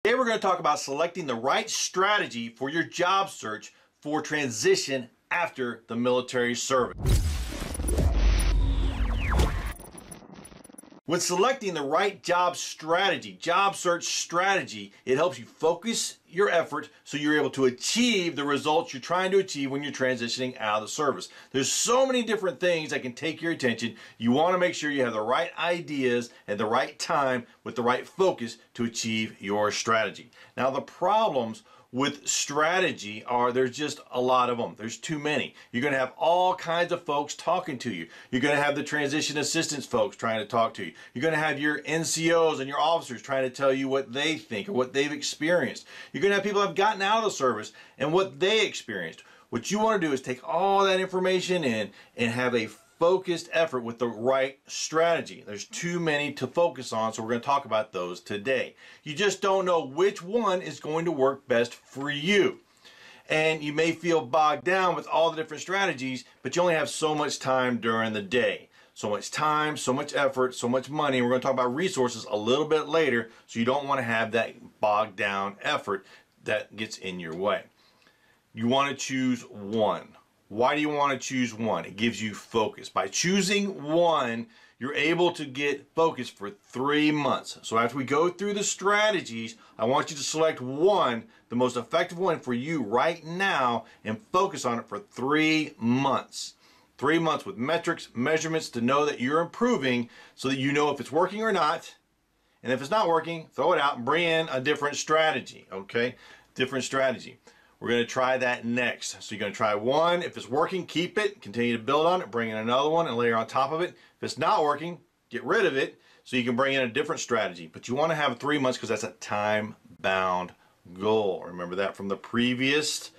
Today we're going to talk about selecting the right strategy for your job search for transition after the military service. When selecting the right job search strategy, it helps you focus your effort so you're able to achieve the results you're trying to achieve when you're transitioning out of the service. There's so many different things that can take your attention. You want to make sure you have the right ideas at the right time with the right focus to achieve your strategy. Now, the problems with strategy are there's just a lot of them. There's too many. You're going to have all kinds of folks talking to you. You're going to have the transition assistance folks trying to talk to you. You're going to have your NCOs and your officers trying to tell you what they think or what they've experienced. You're going to have people that have gotten out of the service and what they experienced. What you want to do is take all that information in and have a focused effort with the right strategy. There's too many to focus on, so we're going to talk about those today. You just don't know which one is going to work best for you. And you may feel bogged down with all the different strategies, but you only have so much time during the day. So much time, so much effort, so much money. We're going to talk about resources a little bit later, so you don't want to have that bogged down effort that gets in your way. You want to choose one. Why do you want to choose one? It gives you focus. By choosing one, you're able to get focus for 3 months. So after we go through the strategies, I want you to select one, the most effective one for you right now, and focus on it for 3 months. 3 months with metrics, measurements to know that you're improving so that you know if it's working or not. And if it's not working, throw it out and bring in a different strategy, okay? Different strategy. We're going to try that next. So you're going to try one. If it's working, keep it. Continue to build on it. Bring in another one and layer on top of it. If it's not working, get rid of it so you can bring in a different strategy. But you want to have 3 months because that's a time-bound goal. Remember that from the previous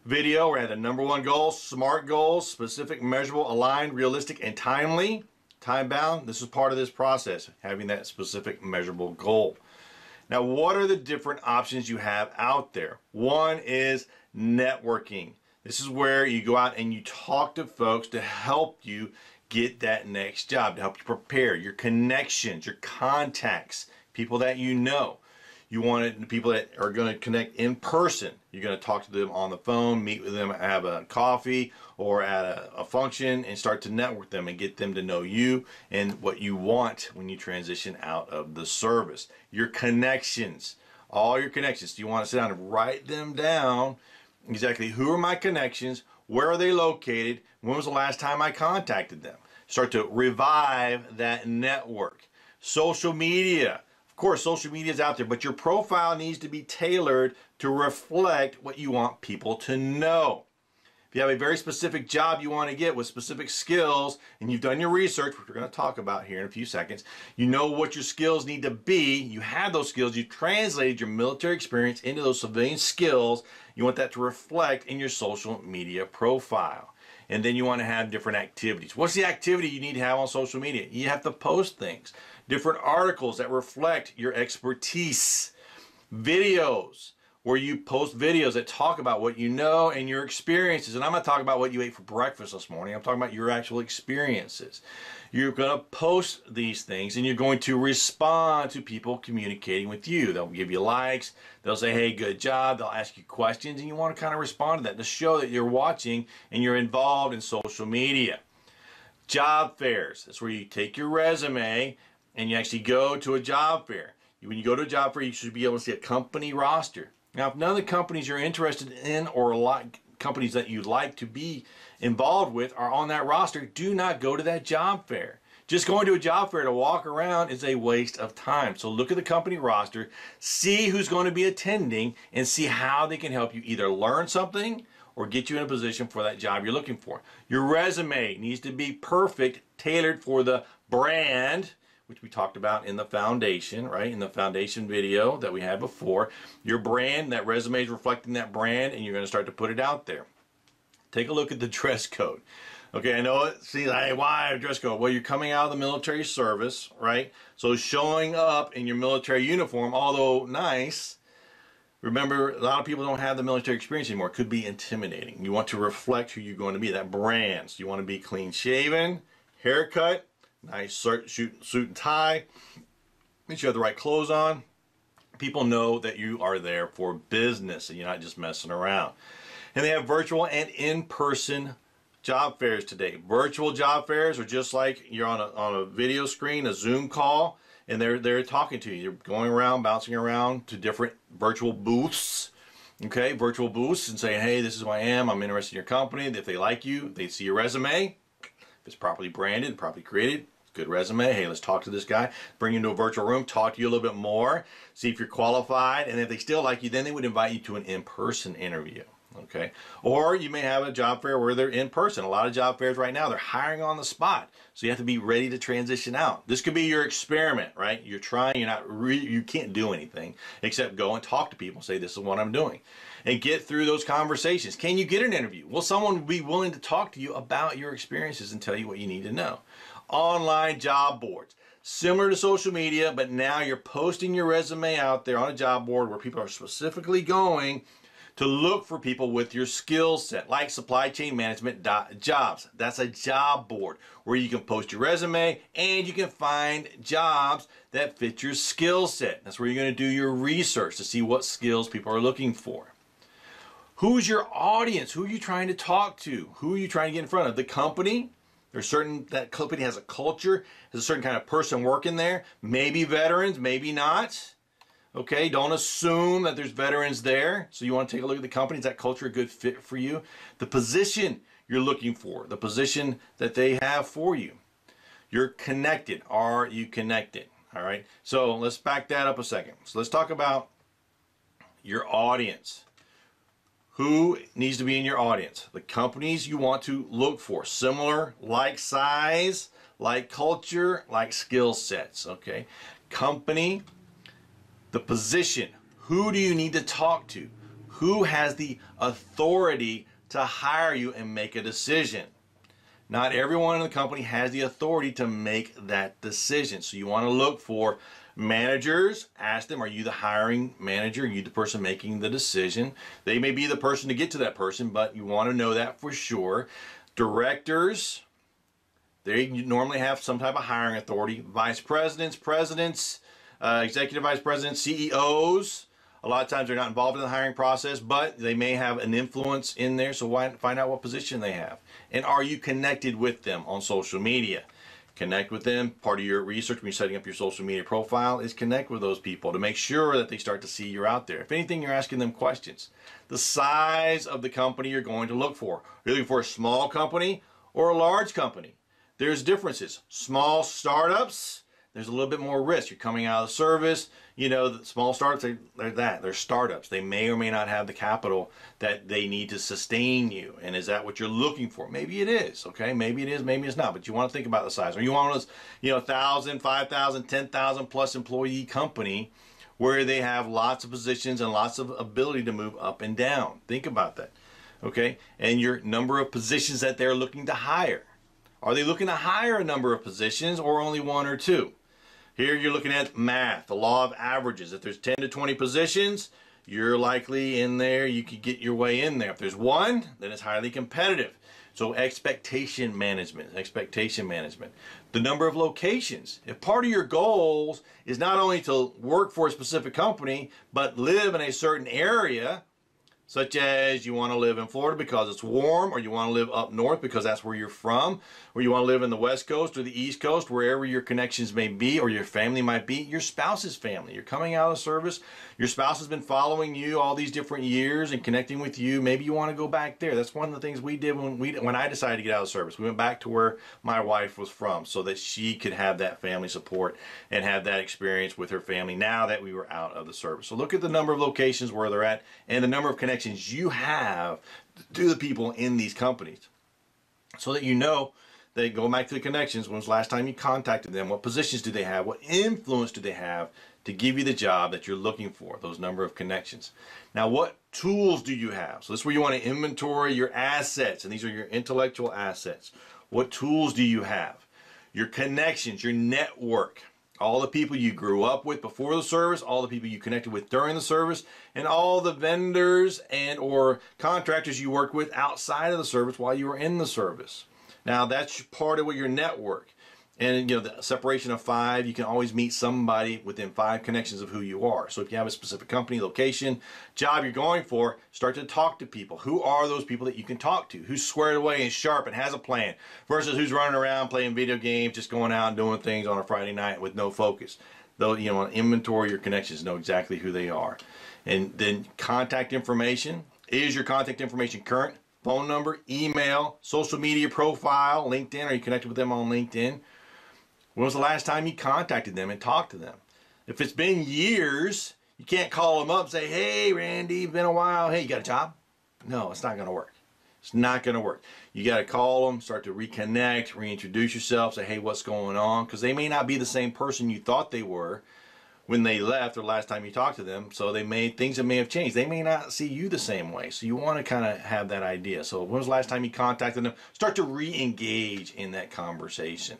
video where I had the #1 goal, SMART goals, specific, measurable, aligned, realistic, and timely. Time-bound. This is part of this process, having that specific, measurable goal. Now, what are the different options you have out there? One is networking. This is where you go out and you talk to folks to help you get that next job, to help you prepare. Your connections, your contacts, people that you know. You want people that are going to connect in person. You're going to talk to them on the phone, meet with them, have a coffee or at a function and start to network them and get them to know you and what you want when you transition out of the service. Your connections, all your connections. You want to sit down and write them down. Exactly who are my connections? Where are they located? When was the last time I contacted them? Start to revive that network. Social media. Of course, social media is out there, but your profile needs to be tailored to reflect what you want people to know. If you have a very specific job you want to get with specific skills, and you've done your research, which we're going to talk about here in a few seconds, you know what your skills need to be, you have those skills, you translated your military experience into those civilian skills, you want that to reflect in your social media profile. And then you want to have different activities. What's the activity you need to have on social media? You have to post things. Different articles that reflect your expertise. Videos, where you post videos that talk about what you know and your experiences. And I'm not talking about what you ate for breakfast this morning. I'm talking about your actual experiences. You're going to post these things and you're going to respond to people communicating with you. They'll give you likes. They'll say, hey, good job. They'll ask you questions and you want to kind of respond to that to show that you're watching and you're involved in social media. Job fairs. That's where you take your resume and you actually go to a job fair. When you go to a job fair, you should be able to see a company roster. Now, if none of the companies you're interested in or like companies that you'd like to be involved with are on that roster, do not go to that job fair. Just going to a job fair to walk around is a waste of time. So look at the company roster, see who's going to be attending, and see how they can help you either learn something or get you in a position for that job you're looking for. Your resume needs to be perfect, tailored for the brand, which we talked about in the foundation, right? In the foundation video that we had before. Your brand, that resume is reflecting that brand, and you're going to start to put it out there. Take a look at the dress code. Okay, I know it. See, why a dress code? Well, you're coming out of the military service, right? So showing up in your military uniform, although nice, remember, a lot of people don't have the military experience anymore. It could be intimidating. You want to reflect who you're going to be, that brand. So you want to be clean shaven, haircut, nice suit and tie. Make sure you have the right clothes on. People know that you are there for business and you're not just messing around. And they have virtual and in-person job fairs today. Virtual job fairs are just like you're on a video screen, a Zoom call, and they're talking to you. You're going around, bouncing around to different virtual booths. Okay, virtual booths, and saying, hey, this is who I am, I'm interested in your company. If they like you, they see your resume. If it's properly branded, properly created, good resume. Hey, let's talk to this guy. Bring you into a virtual room, talk to you a little bit more, see if you're qualified, and if they still like you, then they would invite you to an in-person interview. Okay, or you may have a job fair where they're in person. A lot of job fairs right now, they're hiring on the spot, so you have to be ready to transition out. This could be your experiment, right? You're trying, you can't do anything except go and talk to people and say, this is what I'm doing, and get through those conversations. Can you get an interview? Will someone be willing to talk to you about your experiences and tell you what you need to know? Online job boards, similar to social media, but now you're posting your resume out there on a job board where people are specifically going to look for people with your skill set, like SupplyChainManagement.Jobs. That's a job board where you can post your resume and you can find jobs that fit your skill set. That's where you're going to do your research to see what skills people are looking for. Who's your audience? Who are you trying to talk to? Who are you trying to get in front of? The company? That company has a culture, has a certain kind of person working there. Maybe veterans, maybe not. Okay, don't assume that there's veterans there. So you want to take a look at the company. Is that culture a good fit for you? The position you're looking for, the position that they have for you. You're connected. Are you connected? All right, so let's back that up a second. So let's talk about your audience. Who needs to be in your audience? The companies you want to look for. Similar, like size, like culture, like skill sets. Okay, company. The position, who do you need to talk to? Who has the authority to hire you and make a decision? Not everyone in the company has the authority to make that decision. So you want to look for managers, ask them, are you the hiring manager? Are you the person making the decision? They may be the person to get to that person, but you want to know that for sure. Directors, they normally have some type of hiring authority. Vice presidents, presidents, executive vice presidents, CEOs, a lot of times they're not involved in the hiring process, but they may have an influence in there, so why find out what position they have. And are you connected with them on social media? Connect with them. Part of your research when you're setting up your social media profile is connect with those people to make sure that they start to see you're out there. If anything, you're asking them questions. The size of the company you're going to look for. You're looking for a small company or a large company. There's differences. Small startups, there's a little bit more risk. You're coming out of the service. You know, the small startups, they're startups. They may or may not have the capital that they need to sustain you. And is that what you're looking for? Maybe it is, okay? Maybe it is, maybe it's not. But you want to think about the size. Or you want those, 1,000, 5,000, 10,000 plus employee company where they have lots of positions and lots of ability to move up and down. Think about that, okay? And your number of positions that they're looking to hire. Are they looking to hire a number of positions or only one or two? Here you're looking at math, the law of averages. If there's 10 to 20 positions, you're likely in there, you could get your way in there. If there's one, then it's highly competitive. So expectation management. The number of locations. If part of your goals is not only to work for a specific company, but live in a certain area, such as you want to live in Florida because it's warm, or you want to live up north because that's where you're from, or you want to live in the West Coast or the East Coast, wherever your connections may be or your family might be, your spouse's family. You're coming out of service, your spouse has been following you all these different years and connecting with you. Maybe you want to go back there. That's one of the things we did when I decided to get out of service. We went back to where my wife was from so that she could have that family support and have that experience with her family now that we were out of the service. So look at the number of locations where they're at and the number of connections you have to the people in these companies so that you know. They go back to the connections. When was the last time you contacted them? What positions do they have? What influence do they have to give you the job that you're looking for? Those number of connections. Now, what tools do you have? So this is where you want to inventory your assets, and these are your intellectual assets. What tools do you have? Your connections, your network, all the people you grew up with before the service, all the people you connected with during the service, and all the vendors and or contractors you worked with outside of the service while you were in the service. Now, that's part of your network. And you know, the separation of 5, you can always meet somebody within 5 connections of who you are. So if you have a specific company, location, job you're going for, start to talk to people. Who are those people that you can talk to? Who's squared away and sharp and has a plan versus who's running around playing video games, just going out and doing things on a Friday night with no focus. Though, you know, inventory your connections, know exactly who they are. And then contact information. Is your contact information current? Phone number, email, social media profile, LinkedIn. Are you connected with them on LinkedIn? When was the last time you contacted them and talked to them? If it's been years, you can't call them up and say, hey, Randy, been a while. Hey, you got a job? No, it's not going to work. It's not going to work. You got to call them, start to reconnect, reintroduce yourself, say, hey, what's going on? Because they may not be the same person you thought they were when they left or last time you talked to them. So things may have changed. They may not see you the same way. So you want to kind of have that idea. So when was the last time you contacted them? Start to re-engage in that conversation.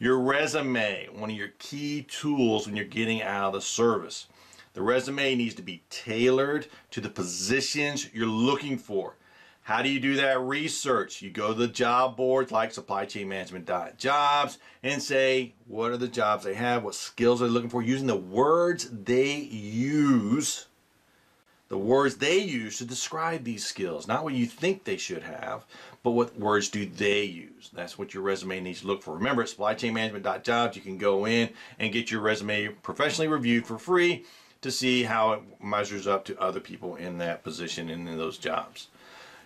Your resume, one of your key tools when you're getting out of the service. The resume needs to be tailored to the positions you're looking for. How do you do that research? You go to the job boards like SupplyChainManagement.Jobs and say, what are the jobs they have? What skills are they looking for? Using the words they use. The words they use to describe these skills. Not what you think they should have, but what words do they use. That's what your resume needs to look for. Remember, at SupplyChainManagement.Jobs, you can go in and get your resume professionally reviewed for free to see how it measures up to other people in that position and in those jobs.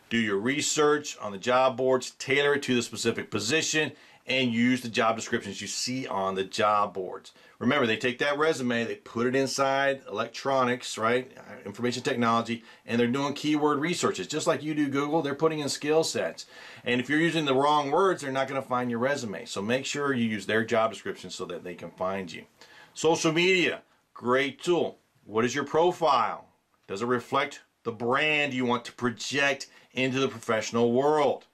Do your research on the job boards, tailor it to the specific position, and use the job descriptions you see on the job boards. Remember, they take that resume, they put it inside electronics, right? Information technology, and they're doing keyword researches. Just like you do Google, they're putting in skill sets. And if you're using the wrong words, they're not going to find your resume. So make sure you use their job description so that they can find you. Social media, great tool. What is your profile? Does it reflect the brand you want to project into the professional world?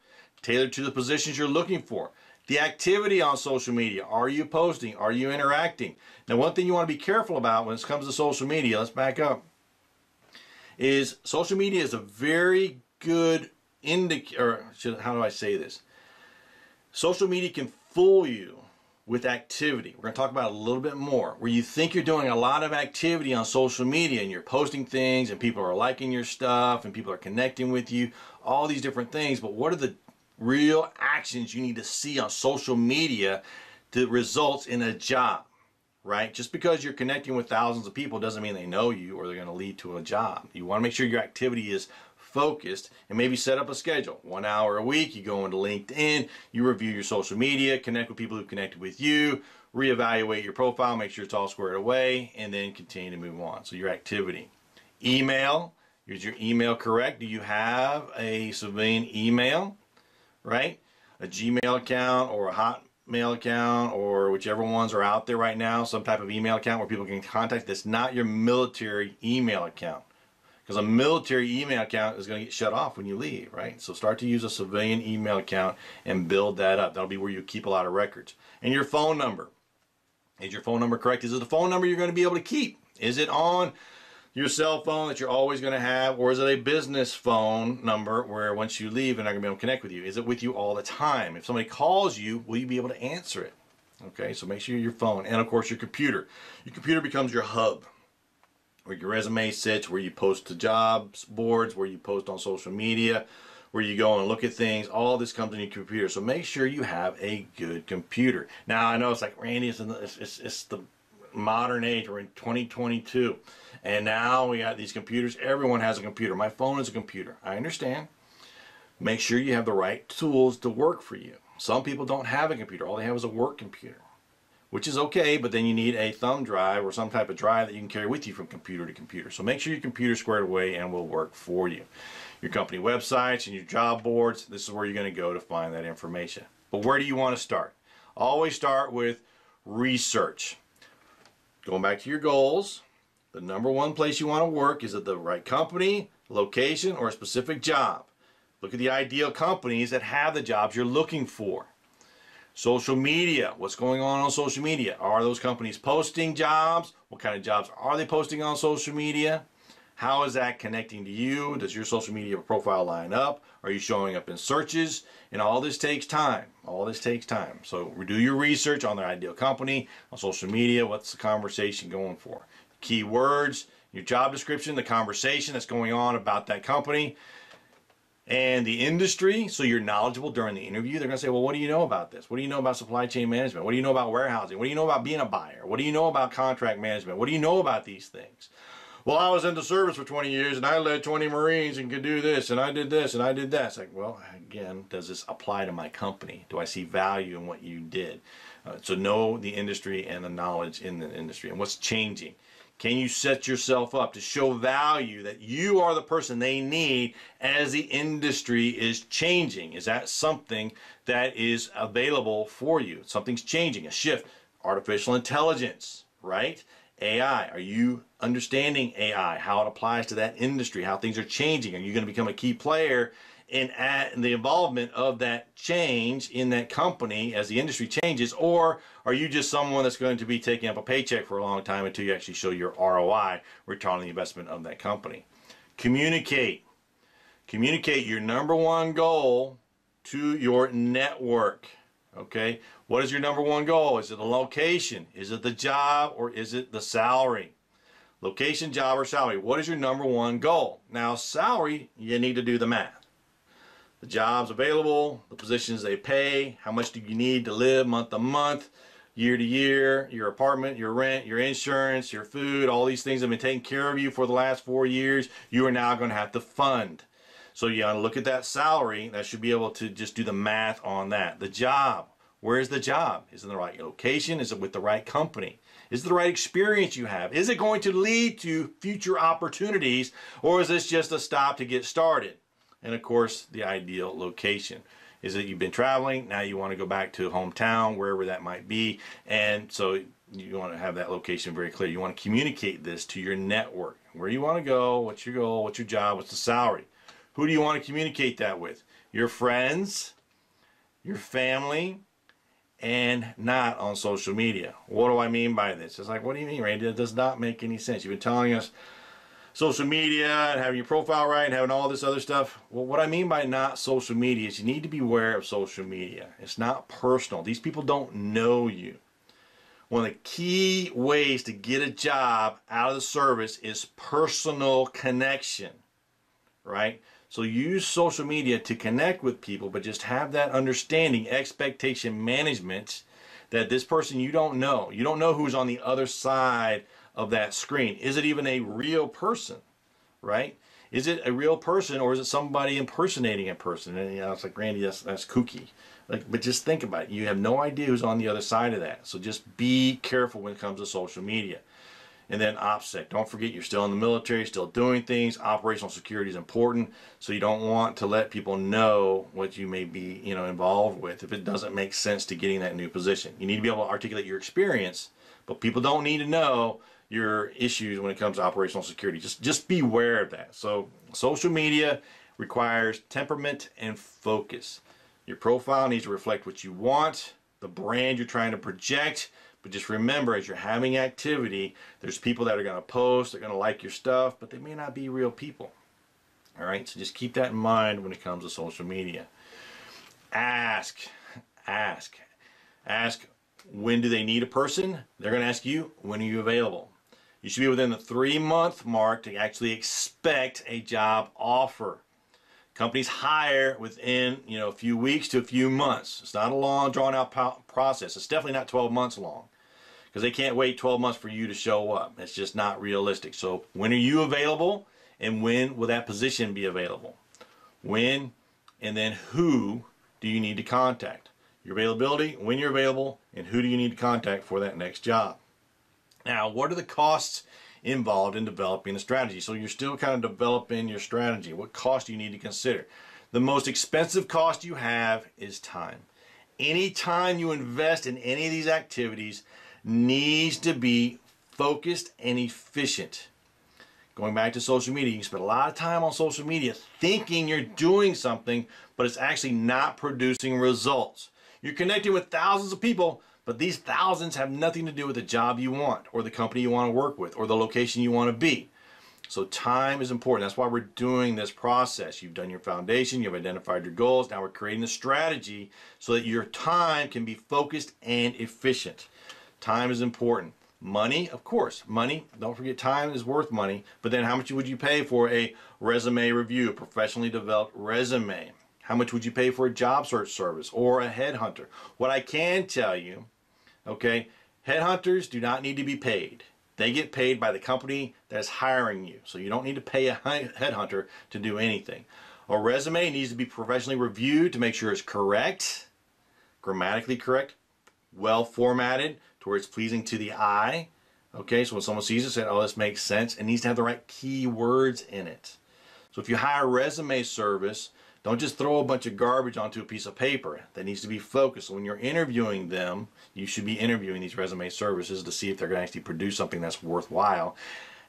Tailored to the positions you're looking for. The activity on social media. Are you posting? Are you interacting? Now, one thing you want to be careful about when it comes to social media, let's back up, is social media is a very good indicator, how do I say this? Social media can fool you with activity. We're going to talk about it a little bit more. Where you think you're doing a lot of activity on social media and you're posting things and people are liking your stuff and people are connecting with you, all these different things, but what are the real actions you need to see on social media that results in a job, right? Just because you're connecting with thousands of people doesn't mean they know you or they're going to lead to a job. You want to make sure your activity is focused and maybe set up a schedule. 1 hour a week, you go into LinkedIn, you review your social media, connect with people who connected with you, reevaluate your profile, make sure it's all squared away, and then continue to move on. So your activity. Email, is your email correct? Do you have a civilian email? Right? A Gmail account or a Hotmail account or whichever ones are out there right now, some type of email account where people can contact that's not your military email account. Because a military email account is going to get shut off when you leave, right? So start to use a civilian email account and build that up. That'll be where you keep a lot of records. And your phone number. Is your phone number correct? Is it the phone number you're going to be able to keep? Is it on your cell phone that you're always going to have, or is it a business phone number where once you leave they're not going to be able to connect with you? Is it with you all the time? If somebody calls you, will you be able to answer it? Okay, so make sure your phone, and of course your computer. Your computer becomes your hub, where your resume sits, where you post to jobs boards, where you post on social media, where you go and look at things. All this comes in your computer, so make sure you have a good computer. Now I know it's like, Randy, it's the modern age. We're in 2022. And now we got these computers. Everyone has a computer. My phone is a computer. I understand. Make sure you have the right tools to work for you. Some people don't have a computer. All they have is a work computer, which is okay, but then you need a thumb drive or some type of drive that you can carry with you from computer to computer. So make sure your computer's squared away and will work for you. Your company websites and your job boards, this is where you're going to go to find that information. But where do you want to start? Always start with research. Going back to your goals, the number one place you want to work is at the right company, location, or a specific job. Look at the ideal companies that have the jobs you're looking for. Social media, what's going on social media? Are those companies posting jobs? What kind of jobs are they posting on social media? How is that connecting to you? Does your social media profile line up? Are you showing up in searches? And all this takes time. All this takes time. So do your research on their ideal company, on social media. What's the conversation going for? Keywords, your job description, the conversation that's going on about that company, and the industry, so you're knowledgeable during the interview. They're going to say, well, what do you know about this? What do you know about supply chain management? What do you know about warehousing? What do you know about being a buyer? What do you know about contract management? What do you know about these things? Well, I was in the service for 20 years and I led 20 Marines and could do this and I did this and I did that. It's like, well, again, does this apply to my company? Do I see value in what you did? So know the industry and the knowledge in the industry and what's changing. Can you set yourself up to show value that you are the person they need as the industry is changing? Is that something that is available for you? Something's changing, a shift. Artificial intelligence, right? AI. Are you understanding AI, how it applies to that industry, how things are changing? Are you going to become a key player in the involvement of that change in that company as the industry changes? Or are you just someone that's going to be taking up a paycheck for a long time until you actually show your ROI, return on the investment of that company? Communicate. Communicate your number one goal to your network. Okay, what is your number one goal? Is it the location? Is it the job? Or is it the salary? Location, job, or salary. What is your number one goal? Now, salary, you need to do the math. The jobs available, the positions they pay, how much do you need to live month to month, year to year, your apartment, your rent, your insurance, your food, all these things have been taking care of you for the last 4 years. You are now going to have to fund. So you got to look at that salary. That should be able to just do the math on that. The job. Where is the job? Is it in the right location? Is it with the right company? Is it the right experience you have? Is it going to lead to future opportunities? Or is this just a stop to get started? And of course, the ideal location. Is it you've been traveling, now you want to go back to hometown, wherever that might be. And so you want to have that location very clear. You want to communicate this to your network. Where you want to go, what's your goal, what's your job, what's the salary? Who do you want to communicate that with? Your friends, your family, and not on social media. What do I mean by this? It's like, what do you mean, Randy? That does not make any sense. You've been telling us social media and having your profile right and having all this other stuff. Well, what I mean by not social media is you need to be aware of social media. It's not personal. These people don't know you. One of the key ways to get a job out of the service is personal connection, right? So use social media to connect with people, but just have that understanding, expectation management, that this person you don't know. You don't know who's on the other side of that screen. Is it even a real person, right? Is it a real person, or is it somebody impersonating a person? And you know, it's like, Randy, that's kooky. Like, but just think about it. You have no idea who's on the other side of that. So just be careful when it comes to social media. And then OPSEC. Don't forget you're still in the military, still doing things. Operational security is important, so you don't want to let people know what you may be, involved with if it doesn't make sense to getting that new position. You need to be able to articulate your experience, but people don't need to know your issues when it comes to operational security. Just be aware of that. So social media requires temperament and focus. Your profile needs to reflect what you want, the brand you're trying to project. But just remember, as you're having activity, there's people that are going to post, they're going to like your stuff, but they may not be real people. All right, so just keep that in mind when it comes to social media. Ask, when do they need a person? They're going to ask you, when are you available? You should be within the 3-month mark to actually expect a job offer. Companies hire within a few weeks to a few months. It's not a long, drawn-out process. It's definitely not 12 months long, because they can't wait 12 months for you to show up. It's just not realistic. So when are you available, and when will that position be available? When, and then who do you need to contact? Your availability, when you're available, and who do you need to contact for that next job? Now, what are the costs involved in developing a strategy? So you're still kind of developing your strategy. What cost do you need to consider? The most expensive cost you have is time. Any time you invest in any of these activities needs to be focused and efficient. Going back to social media, you can spend a lot of time on social media thinking you're doing something, but it's actually not producing results. You're connecting with thousands of people, but these thousands have nothing to do with the job you want, or the company you want to work with, or the location you want to be. So time is important. That's why we're doing this process. You've done your foundation, you've identified your goals. Now we're creating a strategy so that your time can be focused and efficient. Time is important. Money, of course, money, don't forget time is worth money, but then how much would you pay for a resume review, a professionally developed resume? How much would you pay for a job search service or a headhunter? What I can tell you, okay, headhunters do not need to be paid. They get paid by the company that's hiring you. So you don't need to pay a headhunter to do anything. A resume needs to be professionally reviewed to make sure it's correct, grammatically correct, well formatted to where it's pleasing to the eye. Okay, so when someone sees it, say, oh, this makes sense. It needs to have the right keywords in it. So if you hire a resume service, don't just throw a bunch of garbage onto a piece of paper. That needs to be focused. So when you're interviewing them, you should be interviewing these resume services to see if they're going to actually produce something that's worthwhile.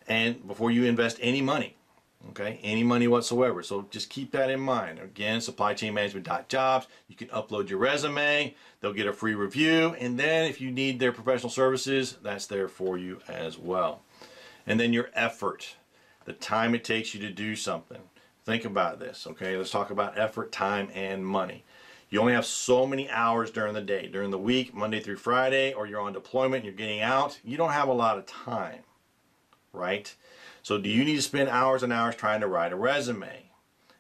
And before you invest any money, okay, any money whatsoever. So just keep that in mind. Again, SupplyChainManagement.Jobs. You can upload your resume. They'll get a free review. And then if you need their professional services, that's there for you as well. And then your effort, the time it takes you to do something. Think about this, okay? Let's talk about effort, time, and money. You only have so many hours during the day. During the week, Monday through Friday, or you're on deployment, you're getting out, you don't have a lot of time, right? So do you need to spend hours and hours trying to write a resume?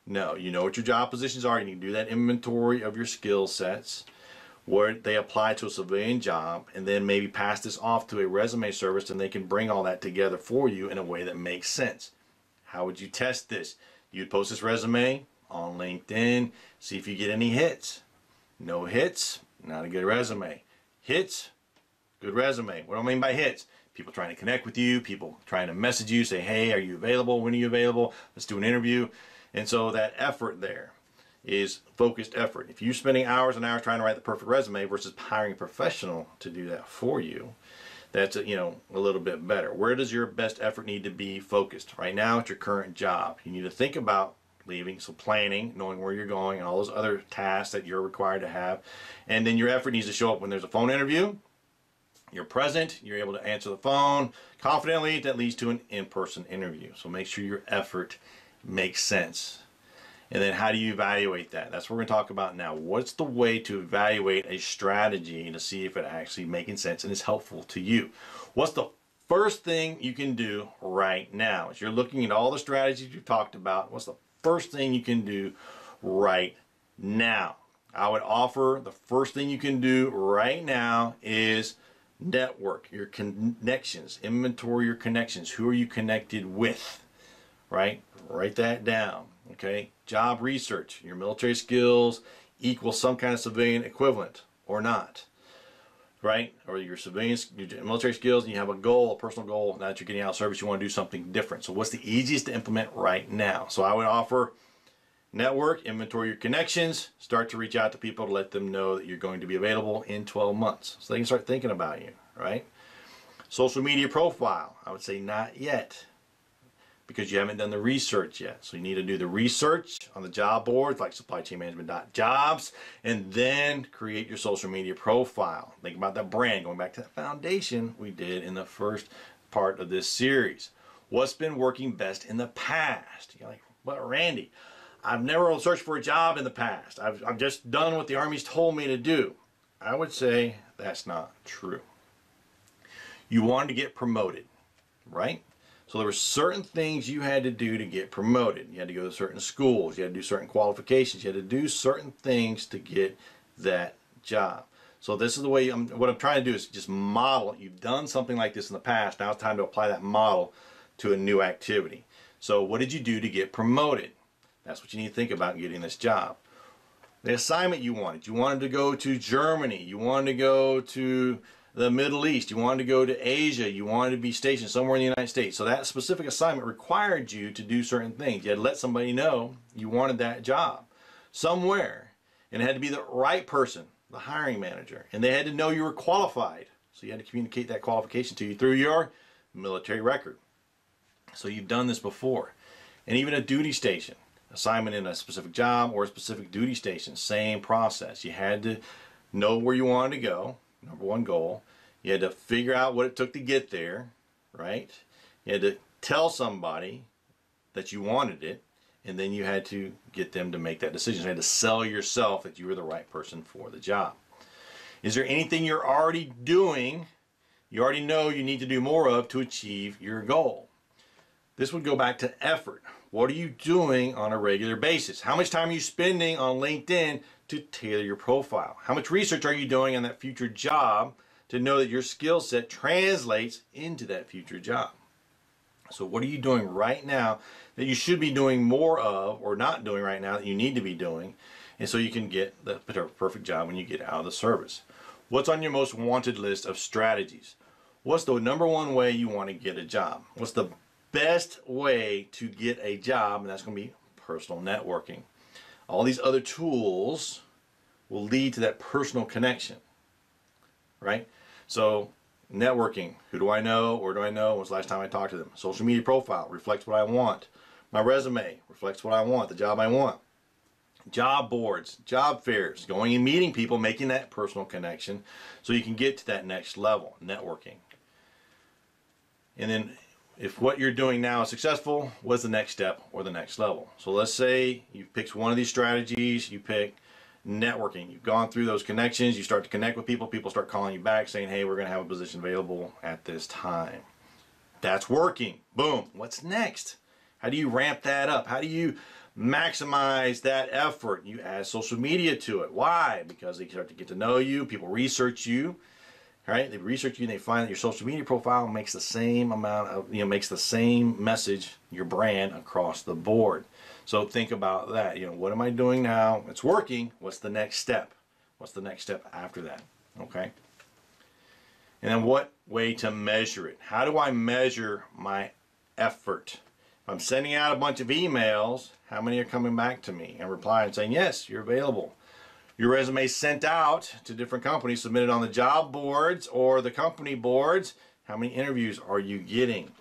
No. You know what your job positions are. You can do that inventory of your skill sets, where they apply to a civilian job, and then maybe pass this off to a resume service, and they can bring all that together for you in a way that makes sense. How would you test this? You'd post this resume on LinkedIn, see if you get any hits. No hits, not a good resume. Hits, good resume. What do I mean by hits? People trying to connect with you, people trying to message you, say, hey, are you available? When are you available? Let's do an interview. And so that effort there is focused effort. If you're spending hours and hours trying to write the perfect resume versus hiring a professional to do that for you, that's a little bit better. Where does your best effort need to be focused? Right now, it's your current job. You need to think about leaving, so planning, knowing where you're going, and all those other tasks that you're required to have. And then your effort needs to show up when there's a phone interview. You're present, you're able to answer the phone confidently. That leads to an in-person interview. So make sure your effort makes sense. And then how do you evaluate that? That's what we're going to talk about now. What's the way to evaluate a strategy to see if it actually making sense and is helpful to you? What's the first thing you can do right now? As you're looking at all the strategies you've talked about, what's the first thing you can do right now? I would offer the first thing you can do right now is network, your connections, inventory your connections. Who are you connected with, right? Write that down. Okay, job research, your military skills equal some kind of civilian equivalent or not, right? Or your military skills, and you have a goal, a personal goal, now that you're getting out of service, you want to do something different. So what's the easiest to implement right now? So I would offer network, inventory your connections, start to reach out to people to let them know that you're going to be available in 12 months. So they can start thinking about you, right? Social media profile, I would say not yet, because you haven't done the research yet. So you need to do the research on the job boards like SupplyChainManagement.Jobs, and then create your social media profile. Think about that brand, going back to that foundation we did in the first part of this series. What's been working best in the past? You're like, but Randy, I've never searched for a job in the past. I've just done what the Army's told me to do. I would say that's not true. You wanted to get promoted, right? So there were certain things you had to do to get promoted. You had to go to certain schools. You had to do certain qualifications. You had to do certain things to get that job. So this is the way, what I'm trying to do is just model. You've done something like this in the past. Now it's time to apply that model to a new activity. So what did you do to get promoted? That's what you need to think about getting this job. The assignment you wanted. You wanted to go to Germany. You wanted to go to the Middle East, you wanted to go to Asia, you wanted to be stationed somewhere in the United States. So that specific assignment required you to do certain things. You had to let somebody know you wanted that job somewhere. And it had to be the right person, the hiring manager. And they had to know you were qualified. So you had to communicate that qualification to you through your military record. So you've done this before. And even a duty station, assignment in a specific job or a specific duty station, same process. You had to know where you wanted to go. Number one goal. You had to figure out what it took to get there, right? You had to tell somebody that you wanted it, and then you had to get them to make that decision. You had to sell yourself that you were the right person for the job. Is there anything you're already doing, you already know you need to do more of to achieve your goal? This would go back to effort. What are you doing on a regular basis? How much time are you spending on LinkedIn to tailor your profile? How much research are you doing on that future job to know that your skill set translates into that future job? So what are you doing right now that you should be doing more of, or not doing right now that you need to be doing, and so you can get the perfect job when you get out of the service? What's on your most wanted list of strategies? What's the number one way you want to get a job? What's the best way to get a job? And that's going to be personal networking. All these other tools will lead to that personal connection, right? So networking, who do I know? Where do I know? When's the last time I talked to them? Social media profile reflects what I want. My resume reflects what I want, the job I want. Job boards, job fairs, going and meeting people, making that personal connection so you can get to that next level, networking. And then if what you're doing now is successful, what's the next step or the next level? So let's say you've picked one of these strategies, you pick networking. You've gone through those connections, you start to connect with people, people start calling you back saying, hey, we're going to have a position available at this time. That's working. Boom. What's next? How do you ramp that up? How do you maximize that effort? You add social media to it. Why? Because they start to get to know you, people research you, right? They research you and they find that your social media profile makes the same amount of, makes the same message, your brand, across the board. So think about that. What am I doing now? It's working. What's the next step? What's the next step after that? Okay. And then what way to measure it? How do I measure my effort? If I'm sending out a bunch of emails, how many are coming back to me and replying saying, yes, you're available? Your resume sent out to different companies, submitted on the job boards or the company boards. How many interviews are you getting?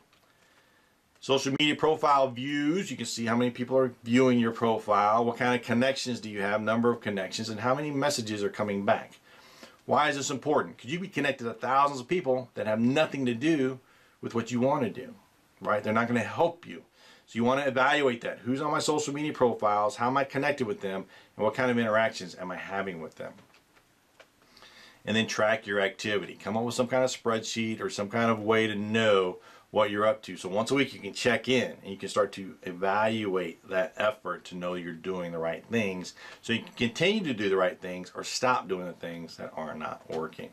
Social media profile views, you can see how many people are viewing your profile, what kind of connections do you have, number of connections, and how many messages are coming back. Why is this important? Because you be connected to thousands of people that have nothing to do with what you want to do, right? They're not going to help you. So you want to evaluate that. Who's on my social media profiles? How am I connected with them? And what kind of interactions am I having with them? And then track your activity. Come up with some kind of spreadsheet or some kind of way to know what you're up to. So once a week you can check in and you can start to evaluate that effort to know you're doing the right things so you can continue to do the right things or stop doing the things that are not working.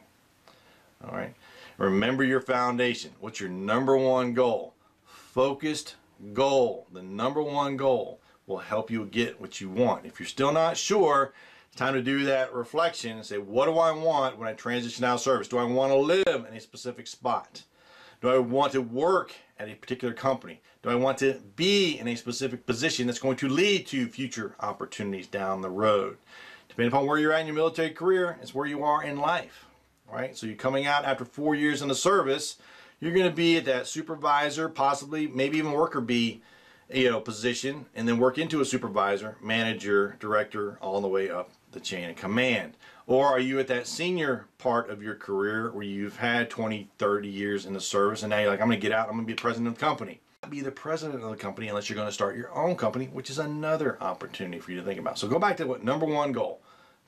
All right. Remember your foundation. What's your number one goal? Focused goal. The number one goal will help you get what you want. If you're still not sure, it's time to do that reflection and say, what do I want when I transition out of service? Do I want to live in a specific spot? Do I want to work at a particular company? Do I want to be in a specific position that's going to lead to future opportunities down the road? Depending upon where you're at in your military career, it's where you are in life, right? So you're coming out after 4 years in the service, you're going to be at that supervisor, possibly, maybe even worker bee, position, and then work into a supervisor, manager, director, all the way up the chain of command. Or are you at that senior part of your career where you've had 20, 30 years in the service and now you're like, I'm going to get out, I'm going to be the president of the company. Be the president of the company unless you're going to start your own company, which is another opportunity for you to think about. So go back to what number one goal.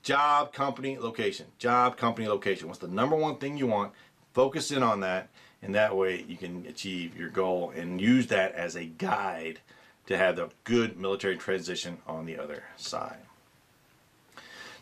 Job, company, location. Job, company, location. What's the number one thing you want? Focus in on that, and that way you can achieve your goal and use that as a guide to have the good military transition on the other side.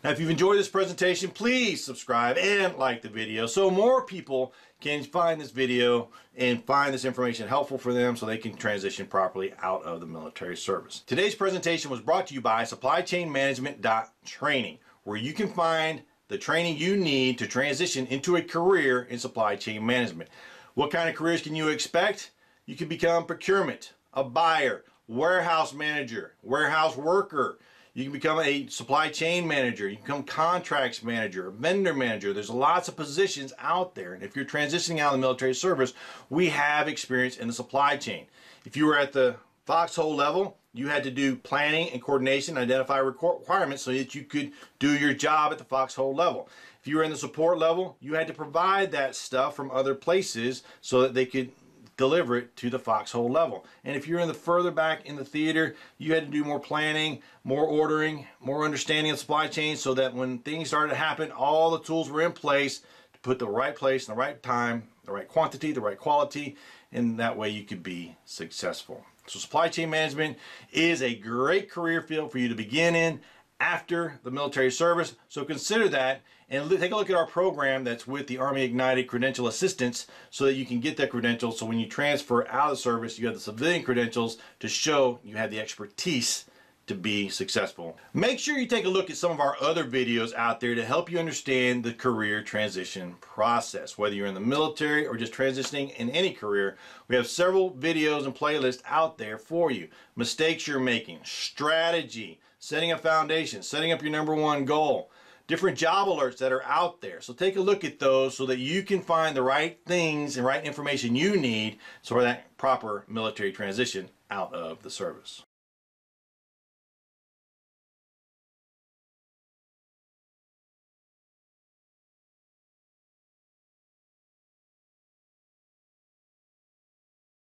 Now, if you've enjoyed this presentation, please subscribe and like the video so more people can find this video and find this information helpful for them so they can transition properly out of the military service. Today's presentation was brought to you by SupplyChainManagement.Training, where you can find the training you need to transition into a career in supply chain management. What kind of careers can you expect? You can become procurement, a buyer, warehouse manager, warehouse worker. You can become a supply chain manager. You can become contracts manager, a vendor manager. There's lots of positions out there. And if you're transitioning out of the military service, we have experience in the supply chain. If you were at the foxhole level, you had to do planning and coordination, identify requirements so that you could do your job at the foxhole level. If you were in the support level, you had to provide that stuff from other places so that they could deliver it to the foxhole level. And if you're in the further back in the theater, you had to do more planning, more ordering, more understanding of supply chain, so that when things started to happen, all the tools were in place to put the right place, in the right time, the right quantity, the right quality, and that way you could be successful. So supply chain management is a great career field for you to begin in after the military service. So consider that and take a look at our program that's with the Army Ignited Credential Assistance, so that you can get that credential, so when you transfer out of the service you have the civilian credentials to show you have the expertise to be successful. Make sure you take a look at some of our other videos out there to help you understand the career transition process. Whether you're in the military or just transitioning in any career, we have several videos and playlists out there for you. Mistakes you're making, strategy, setting a foundation, setting up your #1 goal, different job alerts that are out there. So take a look at those so that you can find the right things and right information you need for that proper military transition out of the service.